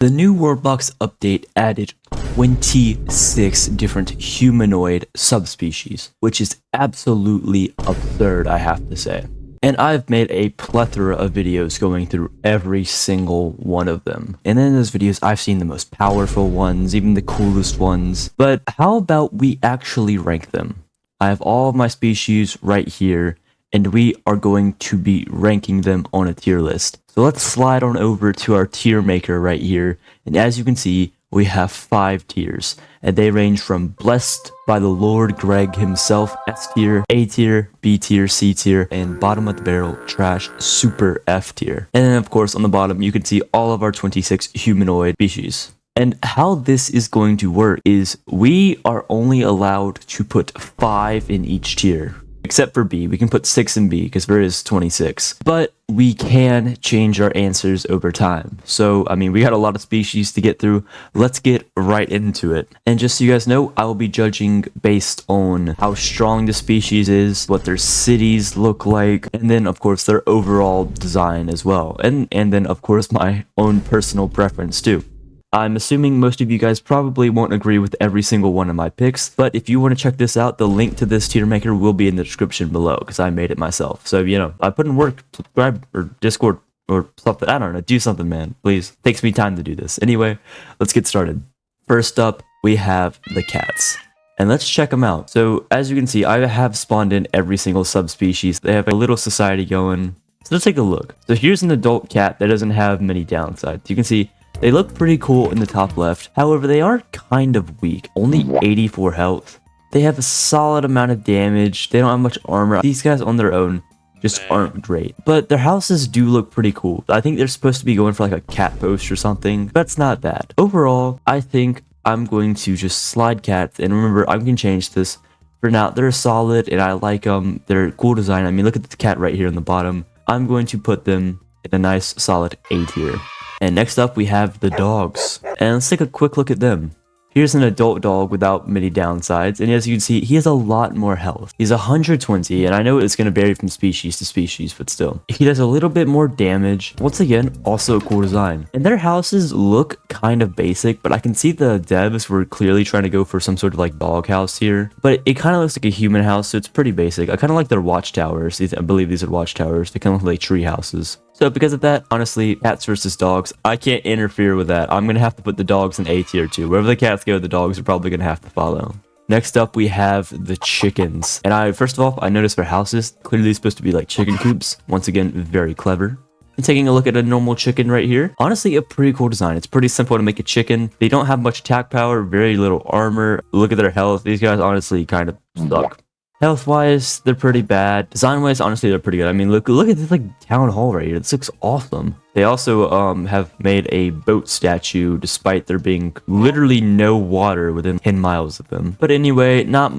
The new WorldBox update added 26 different humanoid subspecies, which is absolutely absurd, I have to say. And I've made a plethora of videos going through every single one of them. And in those videos, I've seen the most powerful ones, even the coolest ones. But how about we actually rank them? I have all of my species right here, and we are going to be ranking them on a tier list. So let's slide on over to our tier maker right here, and as you can see, we have 5 tiers, and they range from Blessed by the Lord Greg himself, S tier, A tier, B tier, C tier, and bottom of the barrel, trash, super F tier. And then of course on the bottom you can see all of our 26 humanoid species. And how this is going to work is we are only allowed to put 5 in each tier. Except for B, we can put 6 in B because there is 26. But we can change our answers over time. So, I mean, we got a lot of species to get through. Let's get right into it. And just so you guys know, I will be judging based on how strong the species is, what their cities look like, and then, of course, their overall design as well. And then, of course, my own personal preference too. I'm assuming most of you guys probably won't agree with every single one of my picks, but if you want to check this out, the link to this tier maker will be in the description below, because I made it myself. So, you know, I put in work, subscribe, or Discord, or something, I don't know, do something, man, please. Takes me time to do this. Anyway, let's get started. First up, we have the cats. And let's check them out. So, as you can see, I have spawned in every single subspecies. They have a little society going. So let's take a look. So here's an adult cat that doesn't have many downsides. You can see they look pretty cool in the top left. However, they are kind of weak. Only 84 health. They have a solid amount of damage. They don't have much armor. These guys on their own just aren't great. But their houses do look pretty cool. I think they're supposed to be going for like a cat post or something. That's not bad. Overall, I think I'm going to just slide cats. And remember, I can change this. For now, they're solid and I like them. They're cool design. I mean, look at the cat right here on the bottom. I'm going to put them in a nice solid A tier. And next up, we have the dogs. And let's take a quick look at them. Here's an adult dog without many downsides. And as you can see, he has a lot more health. He's 120, and I know it's going to vary from species to species, but still. He does a little bit more damage. Once again, also a cool design. And their houses look kind of basic, but I can see the devs were clearly trying to go for some sort of like dog house here. But it kind of looks like a human house, so it's pretty basic. I kind of like their watchtowers. I believe these are watchtowers. They kind of look like tree houses. So because of that, honestly, cats versus dogs, I can't interfere with that. I'm going to have to put the dogs in A tier too. Wherever the cats go, the dogs are probably going to have to follow. Next up, we have the chickens. And first of all, I noticed their houses clearly supposed to be like chicken coops. Once again, very clever. And taking a look at a normal chicken right here. Honestly, a pretty cool design. It's pretty simple to make a chicken. They don't have much attack power, very little armor. Look at their health. These guys honestly kind of suck. Health-wise, they're pretty bad. Design-wise, honestly, they're pretty good. I mean, look at this like town hall right here. This looks awesome. They also have made a boat statue despite there being literally no water within 10 miles of them. But anyway, not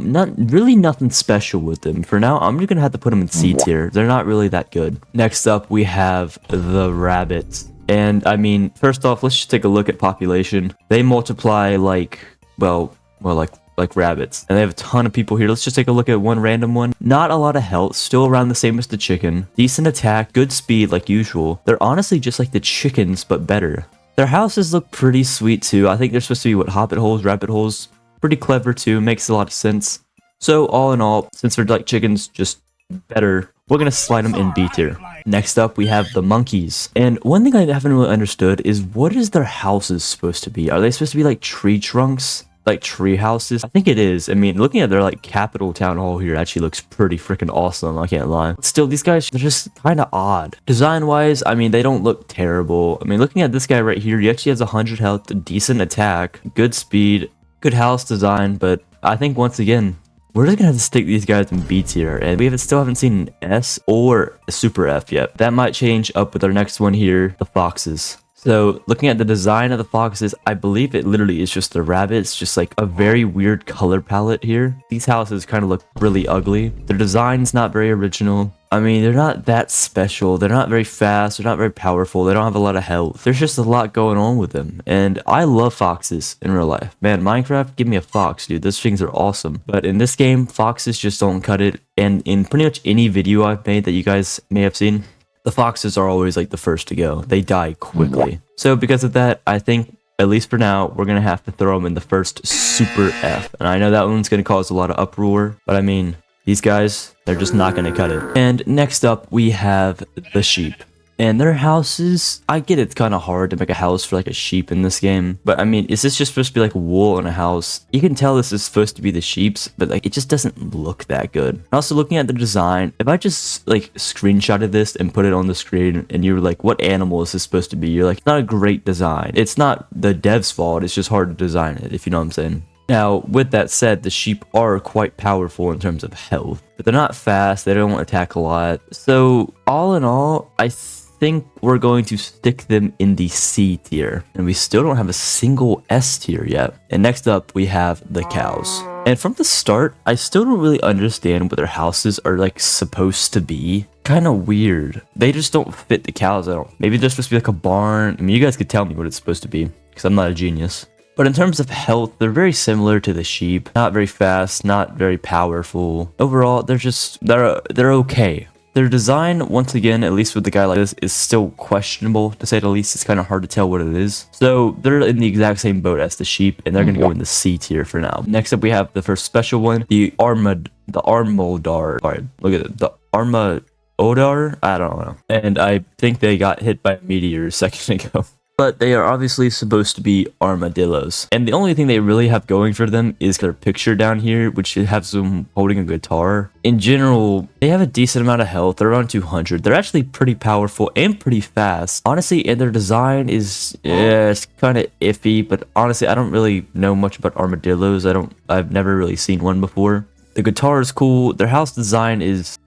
really nothing special with them. For now, I'm just gonna have to put them in C tier. They're not really that good. Next up, we have the rabbits. And I mean, first off, let's just take a look at population. They multiply like, well, like rabbits, and they have a ton of people here. Let's just take a look at one random one. Not a lot of health, still around the same as the chicken. Decent attack, good speed like usual. They're honestly just like the chickens, but better. Their houses look pretty sweet too. I think they're supposed to be what, hobbit holes, rabbit holes. Pretty clever too, makes a lot of sense. So all in all, since they're like chickens, just better, we're gonna slide them in B tier. Next up, we have the monkeys. And one thing I haven't really understood is what is their houses supposed to be? Are they supposed to be like tree trunks? Like tree houses? I think it is. I mean, looking at their like capital town hall here actually looks pretty freaking awesome, I can't lie. Still, these guys, they're just kind of odd. Design wise, I mean, they don't look terrible. I mean, looking at this guy right here, he actually has 100 health, decent attack, good speed, good house design, but I think once again, we're just gonna have to stick these guys in B tier, and we still haven't seen an S or a super F yet. That might change up with our next one here, the foxes. So, looking at the design of the foxes, I believe it literally is just the rabbits, just like a very weird color palette here. These houses kind of look really ugly. Their design's not very original. I mean, they're not that special. They're not very fast. They're not very powerful. They don't have a lot of health. There's just a lot going on with them. And I love foxes in real life. Man, Minecraft, give me a fox, dude. Those things are awesome. But in this game, foxes just don't cut it. And in pretty much any video I've made that you guys may have seen, The foxes are always like the first to go. They die quickly. So because of that, I think, at least for now, we're going to have to throw them in the first super F. And I know that one's going to cause a lot of uproar, but I mean, these guys, they're just not going to cut it. And next up, we have the sheep. And their houses, I get it's kind of hard to make a house for like a sheep in this game. But I mean, is this just supposed to be like wool in a house? You can tell this is supposed to be the sheep's, but like it just doesn't look that good. And also looking at the design, if I just like screenshotted this and put it on the screen and you were like, what animal is this supposed to be? You're like, not a great design. It's not the dev's fault. It's just hard to design it, if you know what I'm saying. Now, with that said, the sheep are quite powerful in terms of health, but they're not fast. They don't attack a lot. So all in all, I think we're going to stick them in the C tier, and we still don't have a single S tier yet. And next up, we have the cows. And from the start, I still don't really understand what their houses are like supposed to be. Kind of weird. They just don't fit the cows at all. Maybe they're supposed to be like a barn. I mean, you guys could tell me what it's supposed to be, because I'm not a genius. But in terms of health, they're very similar to the sheep. Not very fast, not very powerful. Overall, they're okay. Their design, once again, at least with the guy like this, is still questionable, to say the least. It's kind of hard to tell what it is. So they're in the exact same boat as the sheep, and they're going to go in the C tier for now. Next up, we have the first special one, the Armodar. Sorry, look at it. The Armodar? I don't know. And I think they got hit by a meteor a second ago. But they are obviously supposed to be armadillos. And the only thing they really have going for them is their picture down here, which has them holding a guitar. In general, they have a decent amount of health. They're around 200. They're actually pretty powerful and pretty fast. Honestly, and their design is it's kind of iffy, but honestly, I don't really know much about armadillos. I've never really seen one before. The guitar is cool. Their house design is,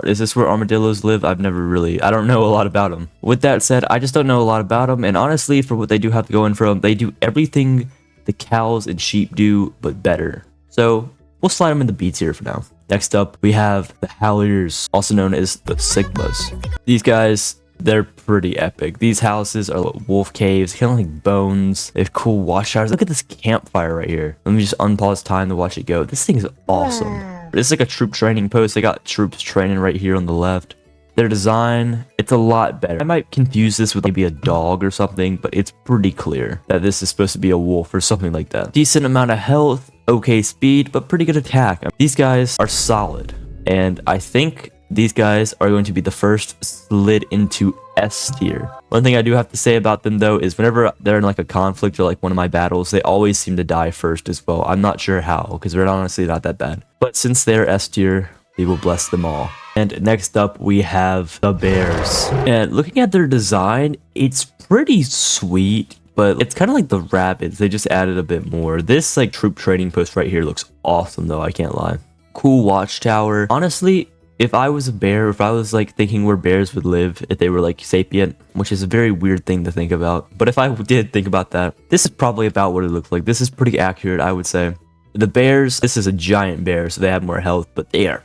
is this where armadillos live? I don't know a lot about them. With that said, I just don't know a lot about them. And honestly, for what they do have to go in from, they do everything the cows and sheep do, but better. So we'll slide them in the B tier for now. Next up, we have the Halliers, also known as the Sigmas. These guys, they're pretty epic. These houses are like wolf caves, kind of like bones. They have cool watchtowers. Look at this campfire right here. Let me just unpause time to watch it go. This thing is awesome. This is like a troop training post. They got troops training right here on the left. Their design, it's a lot better. I might confuse this with maybe a dog or something, but it's pretty clear that this is supposed to be a wolf or something like that. Decent amount of health, okay speed, but pretty good attack. These guys are solid, and I think these guys are going to be the first slid into S tier. One thing I do have to say about them though is whenever they're in like a conflict or like one of my battles, they always seem to die first as well. I'm not sure how, because they're honestly not that bad. But since they're S tier, we will bless them all. And next up, we have the bears. And looking at their design, it's pretty sweet, but it's kind of like the rabbits. They just added a bit more. This like troop training post right here looks awesome though, I can't lie. Cool watchtower. Honestly, if I was a bear, if I was like thinking where bears would live, if they were like sapient, which is a very weird thing to think about. But if I did think about that, this is probably about what it looks like. This is pretty accurate, I would say. The bears, this is a giant bear, so they have more health, but they are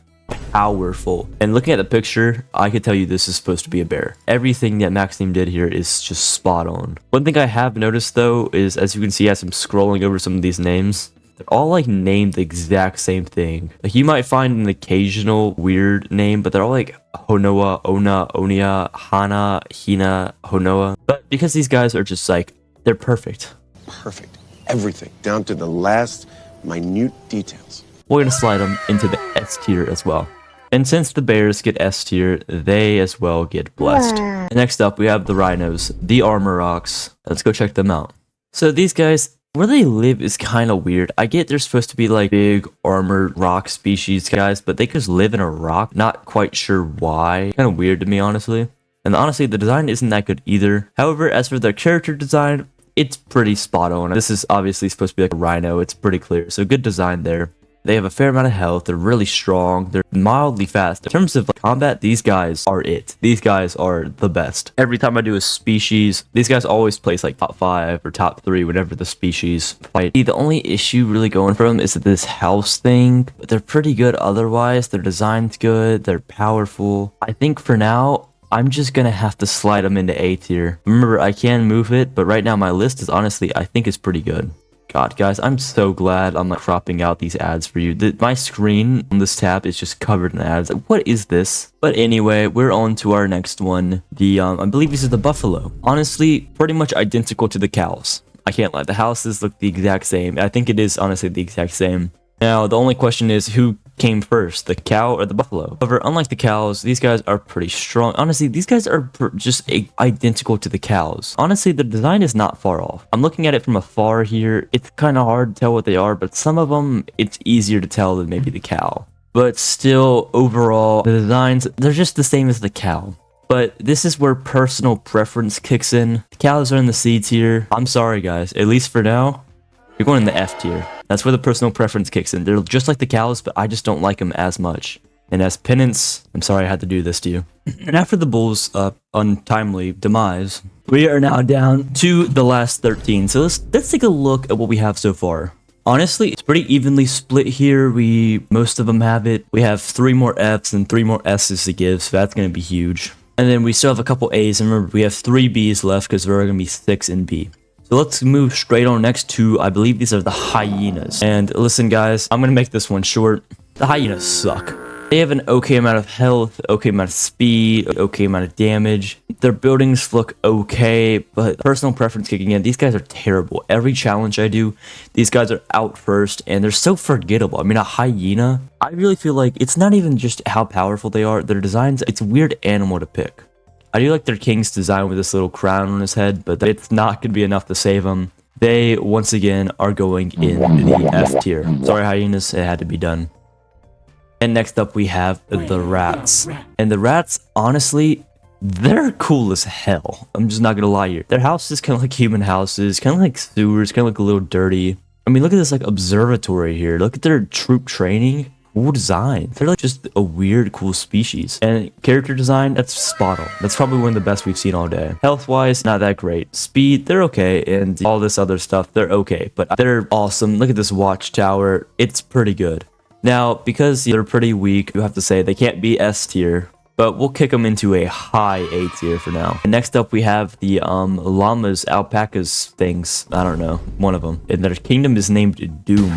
powerful. And looking at the picture, I could tell you this is supposed to be a bear. Everything that Maxime did here is just spot on. One thing I have noticed though is, as you can see as I'm scrolling over some of these names, they're all like named the exact same thing. Like you might find an occasional weird name, but they're all like Honoa, Ona, Onia, Hana, Hina, Honoa. But because these guys are just like, they're perfect. Perfect. Everything, down to the last minute details. We're going to slide them into the S tier as well. And since the bears get S tier, they as well get blessed. And next up, we have the rhinos, the armor rocks. Let's go check them out. So these guys, where they live is kind of weird. I get they're supposed to be like big armored rock species guys, but they just live in a rock. Not quite sure why. Kind of weird to me, honestly. And honestly, the design isn't that good either. However, as for their character design, it's pretty spot on. This is obviously supposed to be like a rhino. It's pretty clear. So good design there. They have a fair amount of health. They're really strong. They're mildly fast. In terms of combat, these guys are it. These guys are the best. Every time I do a species, these guys always place like top 5 or top 3 whenever the species fight. The only issue really going for them is this house thing, but they're pretty good otherwise. Their design's good. They're powerful. I think for now, I'm just gonna have to slide them into A tier. Remember, I can move it, but right now my list is honestly, I think is pretty good. God, guys, I'm so glad I'm not cropping out these ads for you. My screen on this tab is just covered in ads. Like, what is this? But anyway, we're on to our next one. I believe this is the buffalo. Honestly, pretty much identical to the cows. I can't lie. The houses look the exact same. I think it is honestly the exact same. Now, the only question is who came first, the cow or the buffalo? However, unlike the cows, these guys are pretty strong. Honestly, these guys are just identical to the cows. Honestly, the design is not far off. I'm looking at it from afar here. It's kind of hard to tell what they are, but some of them, it's easier to tell than maybe the cow. But still, overall, the designs, they're just the same as the cow. But this is where personal preference kicks in. The cows are in the C tier. I'm sorry, guys. At least for now, you're going in the F tier. That's where the personal preference kicks in. They're just like the cows, but I just don't like them as much. And as penance, I'm sorry I had to do this to you. And after the bulls' untimely demise, we are now down to the last 13. So let's take a look at what we have so far. Honestly, it's pretty evenly split here. Most of them have it. We have 3 more Fs and 3 more S's to give, so that's going to be huge. And then we still have a couple A's, and remember, we have 3 B's left because there are going to be 6 in B. So let's move straight on next to, I believe these are the hyenas. And listen, guys, I'm going to make this one short. The hyenas suck. They have an okay amount of health, okay amount of speed, okay amount of damage. Their buildings look okay, but personal preference kicking in. These guys are terrible. Every challenge I do, these guys are out first, and they're so forgettable. I mean, a hyena, I really feel like it's not even just how powerful they are. Their designs, it's a weird animal to pick. I do like their king's design with this little crown on his head, but it's not going to be enough to save him. They, once again, are going in the F tier. Sorry, hyenas, it had to be done. And next up, we have the rats. And the rats, honestly, they're cool as hell. I'm just not going to lie here. Their house is kind of like human houses, kind of like sewers, kind of like a little dirty. I mean, look at this like observatory here. Look at their troop training. Cool design. They're like just a weird, cool species. And character design, that's spot on. That's probably one of the best we've seen all day. Health-wise, not that great. Speed, they're okay. And all this other stuff, they're okay. But they're awesome. Look at this watchtower. It's pretty good. Now, because they're pretty weak, you have to say they can't be S tier. But we'll kick them into a high A tier for now. And next up, we have the llamas, alpacas things. I don't know. One of them. And their kingdom is named Doom.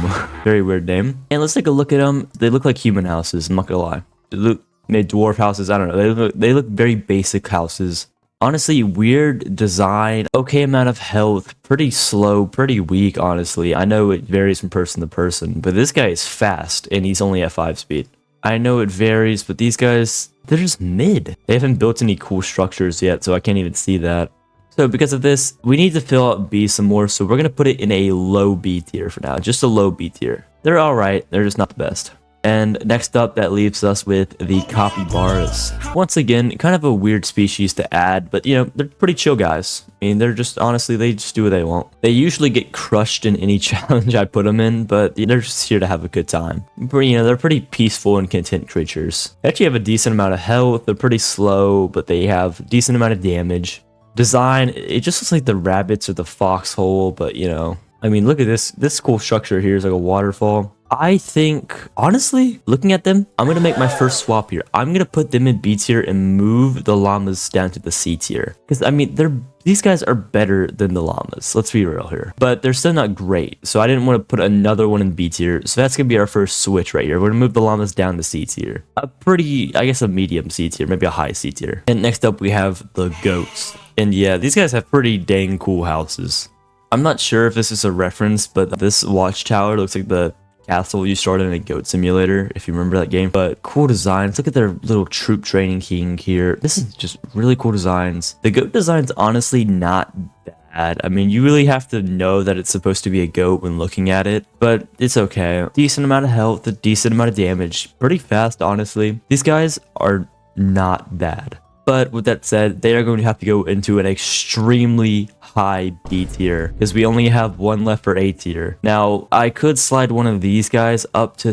Very weird name. And let's take a look at them. They look like human houses. I'm not gonna lie. They look made dwarf houses. I don't know. They look very basic houses. Honestly, weird design. Okay amount of health. Pretty slow. Pretty weak, honestly. I know it varies from person to person. But this guy is fast. And he's only at 5 speed. I know it varies, but these guys, they're just mid. They haven't built any cool structures yet, so I can't even see that. So because of this, we need to fill out B some more, so we're going to put it in a low B tier for now. Just a low B tier. They're alright, they're just not the best. And next up, that leaves us with the capybaras. Once again, kind of a weird species to add, but you know, they're pretty chill guys. I mean, they're just, honestly, they just do what they want. They usually get crushed in any challenge I put them in, but they're just here to have a good time. But, you know, they're pretty peaceful and content creatures. They actually have a decent amount of health. They're pretty slow, but they have a decent amount of damage. Design, it just looks like the rabbits or the foxhole, but you know, I mean, look at this. This cool structure here is like a waterfall. I think, honestly, looking at them, I'm going to make my first swap here. I'm going to put them in B tier and move the llamas down to the C tier. Because, I mean, these guys are better than the llamas. Let's be real here. But they're still not great. So I didn't want to put another one in B tier. So that's going to be our first switch right here. We're going to move the llamas down to C tier. A pretty, I guess, a medium C tier, maybe a high C tier. And next up, we have the goats. And yeah, these guys have pretty dang cool houses. I'm not sure if this is a reference, but this watchtower looks like the castle you started in a goat simulator, if you remember that game. But cool designs. Look at their little troop training king here. This is just really cool designs. The goat design's honestly not bad. I mean, you really have to know that it's supposed to be a goat when looking at it, but it's okay. Decent amount of health, a decent amount of damage. Pretty fast, honestly. These guys are not bad. But with that said, they are going to have to go into an extremely high B tier because we only have one left for A tier. Now, I could slide one of these guys up to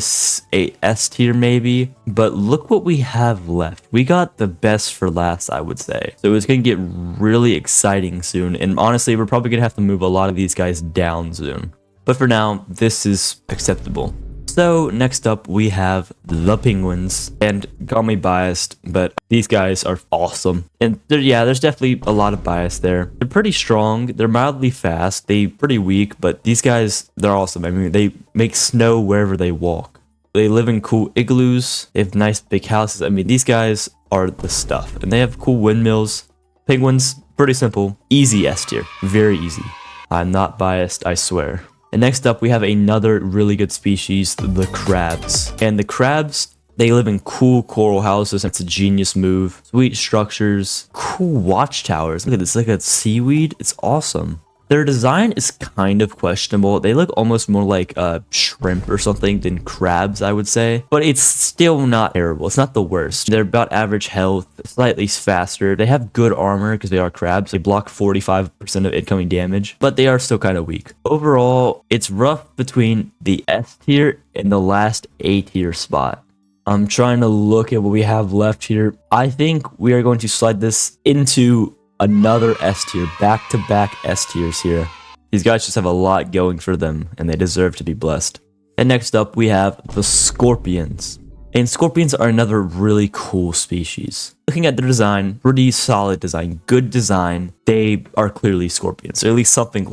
a S tier maybe, but look what we have left. We got the best for last, I would say. So it's going to get really exciting soon. And honestly, we're probably going to have to move a lot of these guys down soon. But for now, this is acceptable. So next up we have the penguins, and call me biased, but these guys are awesome. And yeah, there's definitely a lot of bias there. They're pretty strong, they're mildly fast, they pretty weak, but these guys, they're awesome. I mean, they make snow wherever they walk. They live in cool igloos, they have nice big houses. I mean, these guys are the stuff, and they have cool windmills. Penguins, pretty simple, easy S tier, very easy. I'm not biased, I swear. And next up, we have another really good species, the crabs. And the crabs, they live in cool coral houses. It's a genius move. Sweet structures, cool watchtowers. Look at this, like a seaweed. It's awesome. Their design is kind of questionable. They look almost more like shrimp or something than crabs, I would say. But it's still not terrible. It's not the worst. They're about average health, slightly faster. They have good armor because they are crabs. They block 45% of incoming damage, but they are still kind of weak. Overall, it's rough between the S tier and the last A tier spot. I'm trying to look at what we have left here. I think we are going to slide this into another S tier, back-to-back S tiers here. These guys just have a lot going for them, and they deserve to be blessed. And next up, we have the scorpions. And scorpions are another really cool species. Looking at their design, pretty solid design, good design. They are clearly scorpions, or at least something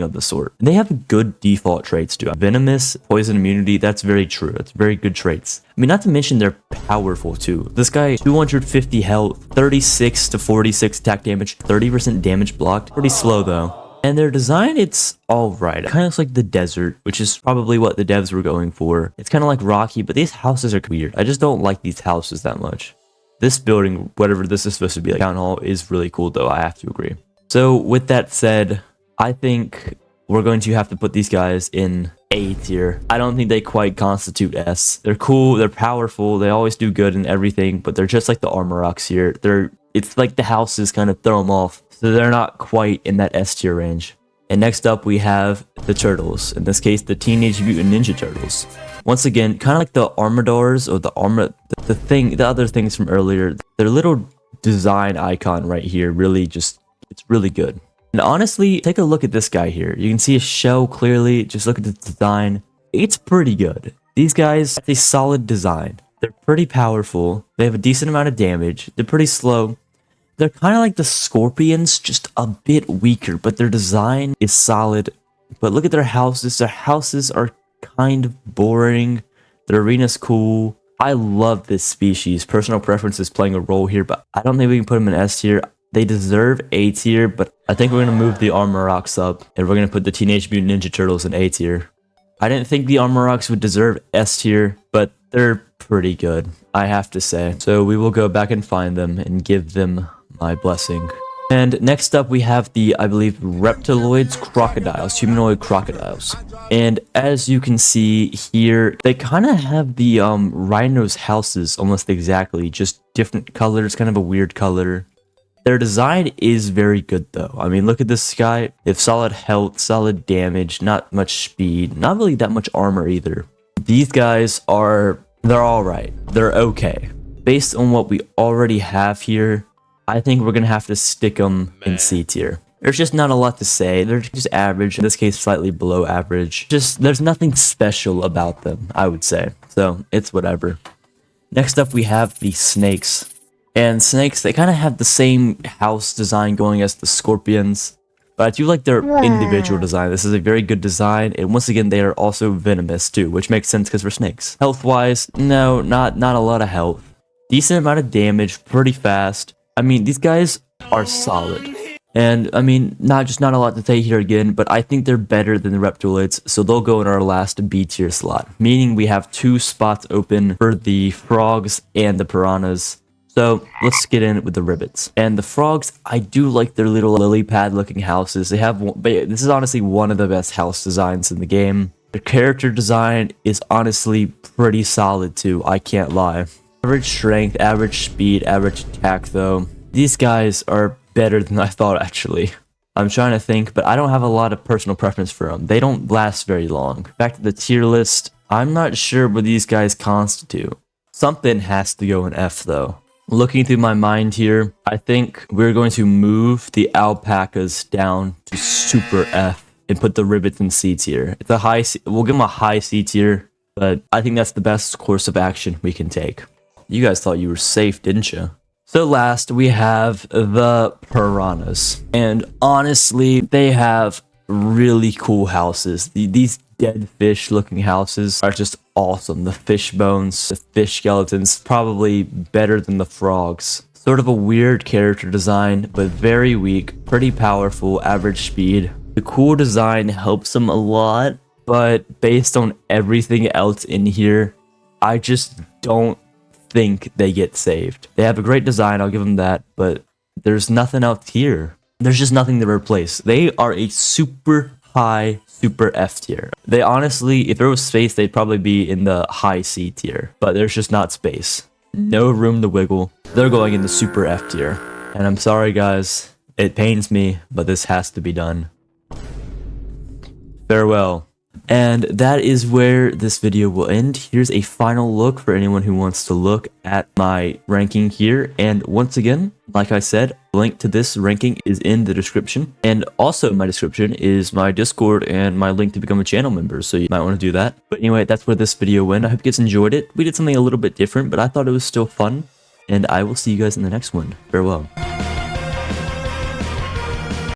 of the sort. And they have good default traits too. Venomous, poison immunity, that's very true. That's very good traits. I mean, not to mention they're powerful too. This guy, 250 health, 36 to 46 attack damage, 30% damage blocked. Pretty slow though. And their design, it's alright. It kind of looks like the desert, which is probably what the devs were going for. It's kind of like rocky, but these houses are weird. I just don't like these houses that much. This building, whatever this is supposed to be, like town hall, is really cool though, I have to agree. So with that said, I think we're going to have to put these guys in A tier. I don't think they quite constitute S. They're cool, they're powerful, they always do good in everything, but they're just like the armor rocks here. It's like the houses kind of throw them off, so they're not quite in that S tier range. And next up we have the turtles, in this case the Teenage Mutant Ninja Turtles. Once again, kind of like the Armadors or the other things from earlier. Their little design icon right here it's really good. And honestly, take a look at this guy here. You can see a shell clearly, just look at the design. It's pretty good. These guys have a solid design. They're pretty powerful, they have a decent amount of damage, they're pretty slow. They're kind of like the scorpions, just a bit weaker, but their design is solid. But look at their houses. Their houses are kind of boring. Their arena's cool. I love this species. Personal preference is playing a role here, but I don't think we can put them in S tier. They deserve A tier, but I think we're going to move the Armor Rocks up, and we're going to put the Teenage Mutant Ninja Turtles in A tier. I didn't think the Armor Rocks would deserve S tier, but they're pretty good, I have to say. So we will go back and find them and give them my blessing. And next up we have the, I believe, reptiloids, crocodiles, humanoid crocodiles. And as you can see here, they kind of have the rhinos' houses almost exactly, just different colors, kind of a weird color. Their design is very good though. I mean, look at this guy. They have solid health, solid damage, not much speed, not really that much armor either. These guys they're alright. They're okay. Based on what we already have here, I think we're going to have to stick them in C tier. There's just not a lot to say. They're just average. In this case, slightly below average. There's nothing special about them, I would say. So, it's whatever. Next up, we have the snakes. And snakes, they kind of have the same house design going as the scorpions. But I do like their individual design. This is a very good design. And once again, they are also venomous too, which makes sense because we're snakes. Health-wise, no, not a lot of health. Decent amount of damage, pretty fast. I mean, these guys are solid. And, I mean, not a lot to say here again, but I think they're better than the reptiloids, so they'll go in our last B tier slot. Meaning we have 2 spots open for the frogs and the piranhas. So, let's get in with the ribbits. And the frogs, I do like their little lily pad looking houses. This is honestly one of the best house designs in the game. Their character design is honestly pretty solid too, I can't lie. Average strength, average speed, average attack though. These guys are better than I thought actually. I'm trying to think, but I don't have a lot of personal preference for them. They don't last very long. Back to the tier list, I'm not sure what these guys constitute. Something has to go in F though. Looking through my mind here, I think we're going to move the alpacas down to super F and put the ribbits in C tier. It's a high C, we'll give them a high C tier. but I think that's the best course of action we can take. You guys thought you were safe, didn't you? So last, we have the piranhas. And honestly, they have really cool houses. These dead fish looking houses are just awesome. The fish bones, the fish skeletons, probably better than the frogs. Sort of a weird character design, but very weak, pretty powerful, average speed. The cool design helps them a lot, but based on everything else in here, I just don't think they get saved. They have a great design, I'll give them that, but there's nothing else here. There's just nothing to replace. They are a super high, super F tier. They honestly, if there was space, they'd probably be in the high C tier, but there's just not space. No room to wiggle. They're going in the super F tier. And I'm sorry guys, it pains me, but this has to be done. Farewell. And that is where this video will end. Here's a final look for anyone who wants to look at my ranking here. And once again, like I said, link to this ranking is in the description. And also in my description is my Discord and my link to become a channel member. So you might want to do that. But anyway, that's where this video went. I hope you guys enjoyed it. We did something a little bit different, but I thought it was still fun. And I will see you guys in the next one. Farewell.